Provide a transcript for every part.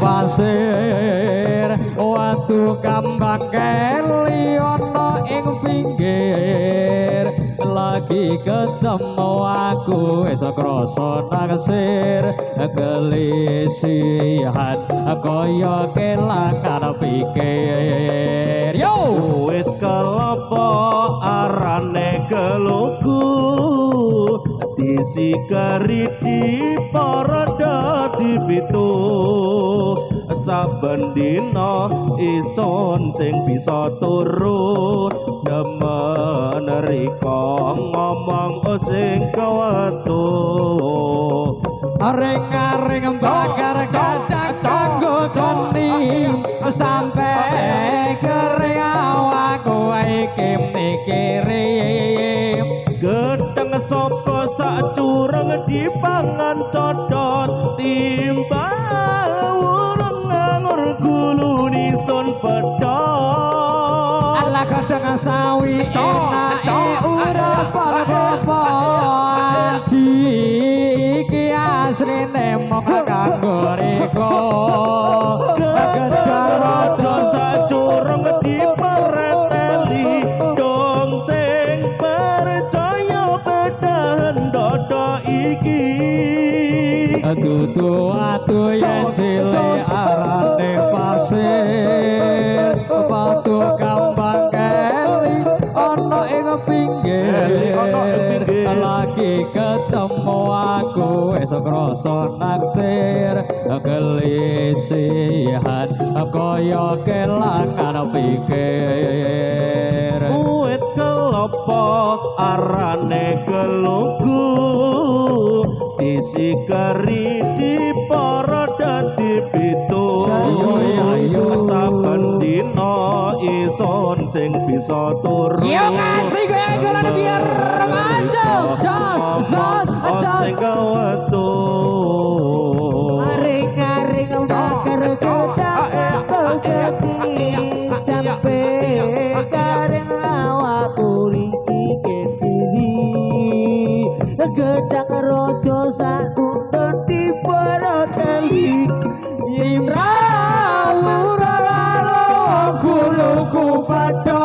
pasir watu kambang keli ana ing pinggir lagi ketemu aku wis krasa naksir gelisihan kaya kelangan pikir yo wit kelapa arane geluku disikari di para dadi pitu saben dina ison sing bisa turu demen rika ngomong sing kewetu areng-areng bakar kadang tanggo doni sampe kering awakku iki mikiri gedeng sapa sak cureng dipangan codot timbang urung ngangur guluni sun pedhot ala kadang sawi enake ora apa-apa iki asline mok kanggo riko gedeng raja sak cureng dipareteli dong sing percaya bedahan dodo iki dudu atu yen sile arane pasir batu kambang keli ana ing pinggir lagi ketemu aku wis krasa naksir gelisihan kaya kelangan pikir wit kelapa arane gelugu disikari di para dadi pitu saben dina ison sing bisa turu yo kasih goyang biar remaja jat sing kewetu Aring-aring bakar gedang sedih sampai kareng awakku ringki kediri gedang rojo satu di parodali imrawura buluku pada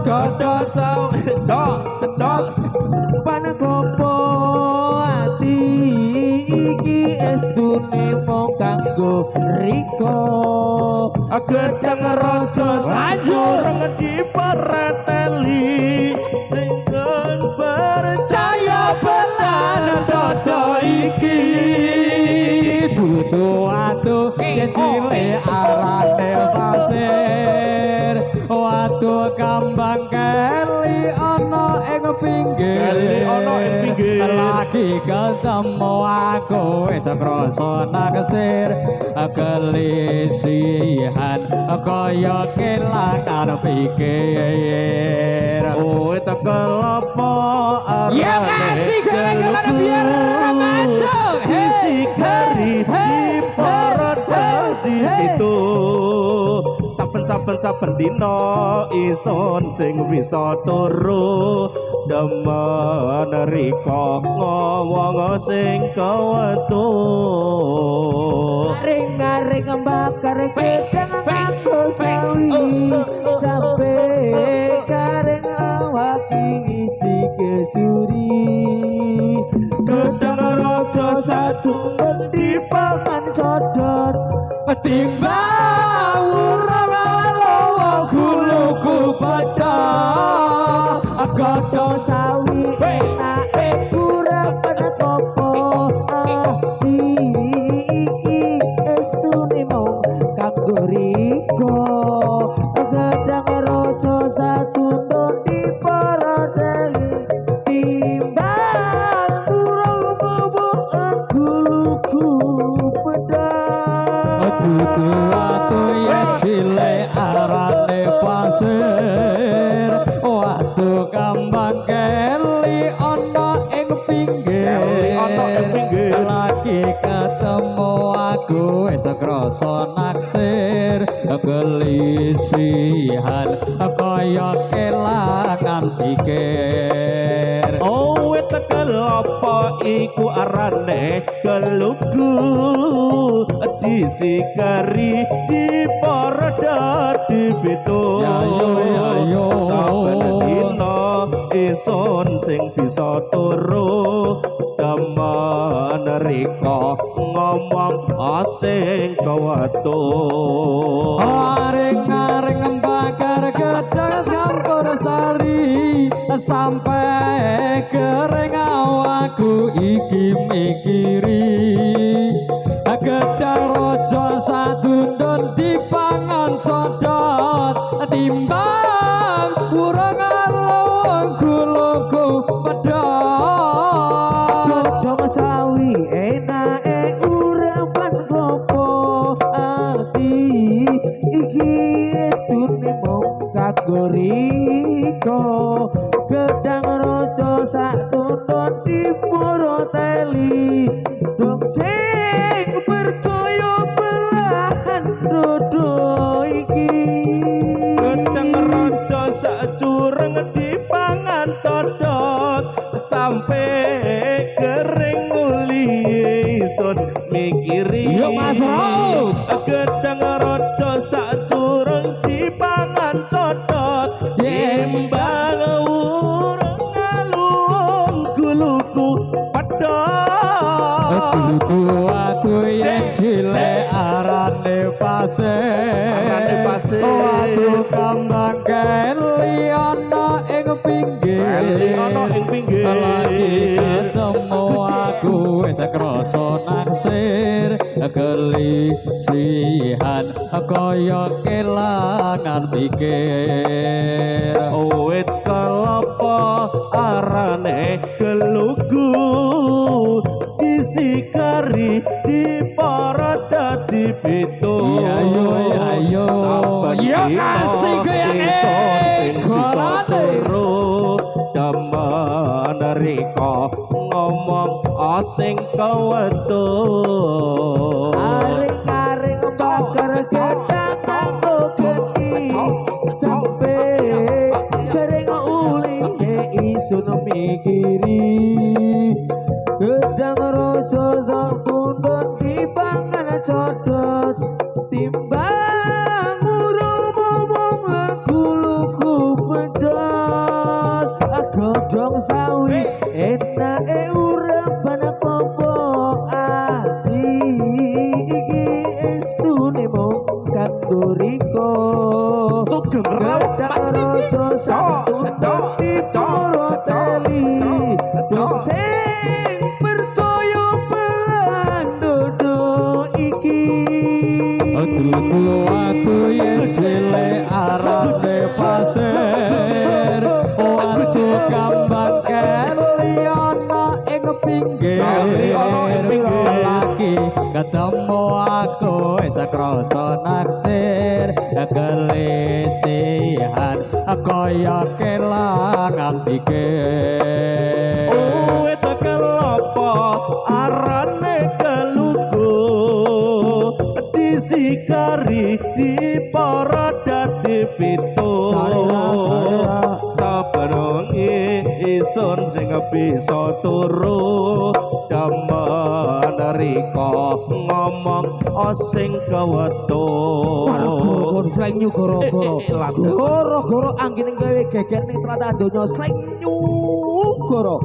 godho sawi jos panagopo ati iki estune mung kanggo riko gedang raja sanjureng dipareteli dengan percaya benar dodo iki butuh atu cilik arane pasir watu kambang keli ana ing pinggir lagi ketemu aku wis krasa naksir gelisihan kaya kelangan pikir wit kelapa ya kasih gara-gara biar remaja disikari di para dadi itu saben dina ison sing bisa turu demen rika ngomong sing kewetu aring-aring bakar gedang nganggo sawi sampai kareng awak ngisi kejuri gedang raja satu dipangan codot timbang ora lawa guluku pada godho sawi enake kurang penesopo iki estune mung kanggo riko gedang rojo satu di parodali timbang durung bobok guluku pedang dudu atu yen cilik arane pasir watu kambang keli ana ing pinggir lagi ketemu aku wis krasa naksir gelisihan kaya kelangan pikir wit tekel apa iku arane kelugu disikari di para dadi beto saben dina ison sing bisa turu daman rika ngomong asing kawato aring-aring bakar gedang campur sari sampai kering awakku iki mikiri gedang rojo satundun dipangan codot timbang kurang alung guluku pedot godhong sawi enake urapan klopo ati iki estune mung kanggo riko gedang rojo sak tundun dipuroteli dong sing percaya belahan dodo iki gedang raja sak cureng dipangan codot sampai kering nguli ison mikiri Yo Mas Raut gedang raja sak cureng dipangan codot timbang urang ngalung guluku pedot aku yang cilik arane pasir aku kambang keli ana ing pinggir lagi ketemu aku wis krasa naksir kelisihan kaya kelangan pikir wit kelapa arane kelugu disikari di para dadi beto Iya yo kasih goyang sing bisa turu daman rika ngomong asing kaweto aring-aring bakar gedang kanggo geni sampe kering uli isun mikiri gedang rojo sak tundun dipangan codot timbang urung momong guluku pedot godhong sawi enake urapan popo ati iki estune mung kanggo riko sugeng rawuh Mas rojo sak tundun dipuroteli dong sing percaya belahan dodo iki aku yang cilik arane pasir aku kambang keli ana ing pinggir lagi ketemu aku wis krasa naksir kelisihan kaya kelangan pikir wit kelapa arane kelugu disikari di para dadi beto saben wengi isun sing bisa turu daman rika ngomong asing kaweto goro-goro slenyu goro-goro anggene gawe geger ning tlatah donya slenyu goro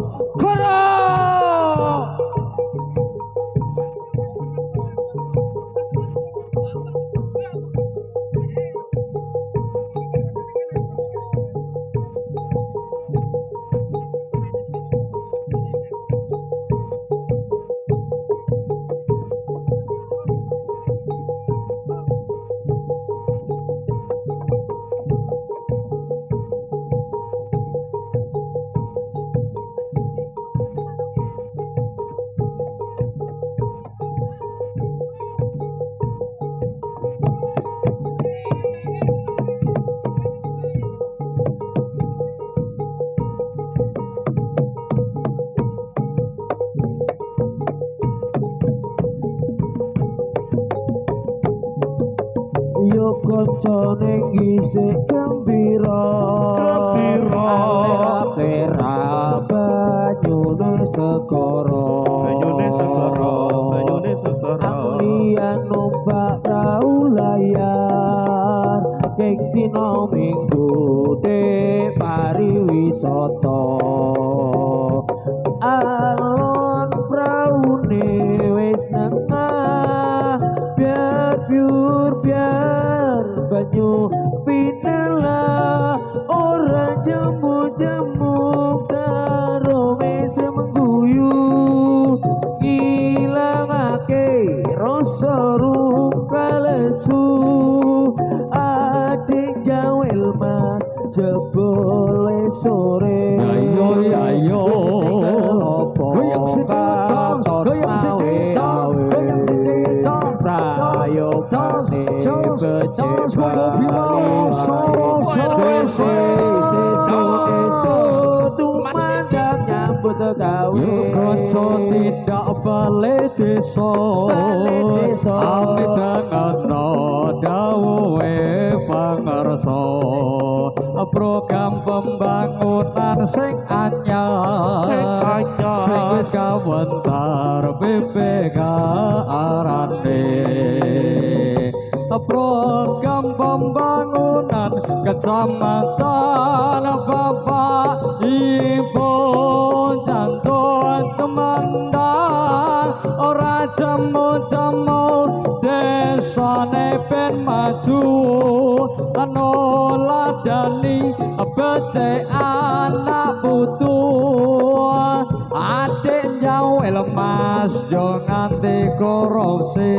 yo kancane isih gembira Gembira. Alera banyu segara banyune segara banyune segara Anglian numpak prau layar keng dina minggu de pariwisata alon praune wis nengah biar biur biar banyu pinela ora jemu-jemu karo wis mengguyu ngilangake rasa rupalesu adik jawel mas jebole sore Ayo ayo goyang sedikit goyang sedikit goyang sedikit prayo kane tumandang nyambut gawe kanca tidak balik desa amit dengan dawuhe pangarsa program pembangunan sing anyar sing wis kawentar BPK arane program pembangunan kecamatan Bapak Ibu Jantung Temandang ora jemu-jemu desane ben maju lan ladani becik anak putu adik jawel mas jo nganti korupsi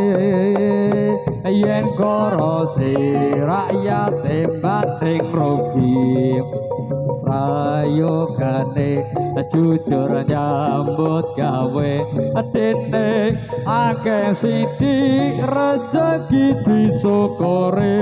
yen korupsi rakyat banding rugi prayogane jujur nyambut gawe dene akeh sithik rezeki disyukuri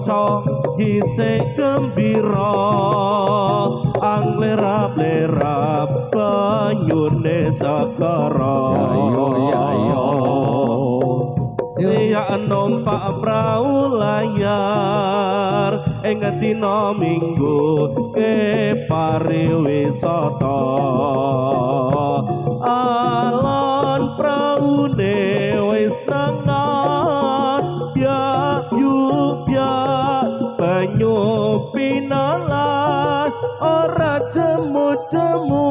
Gising gembira anglera-blera banyune segara ya numpak prau layar ing dina minggu ke pariwisata alon praune wis nengah banyu pinalan ora jemu-jemu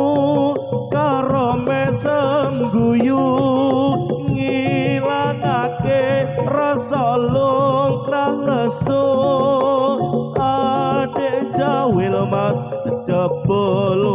karo mesem guyu ngilangake rasa lungkrah lesu adik jawil mas jebul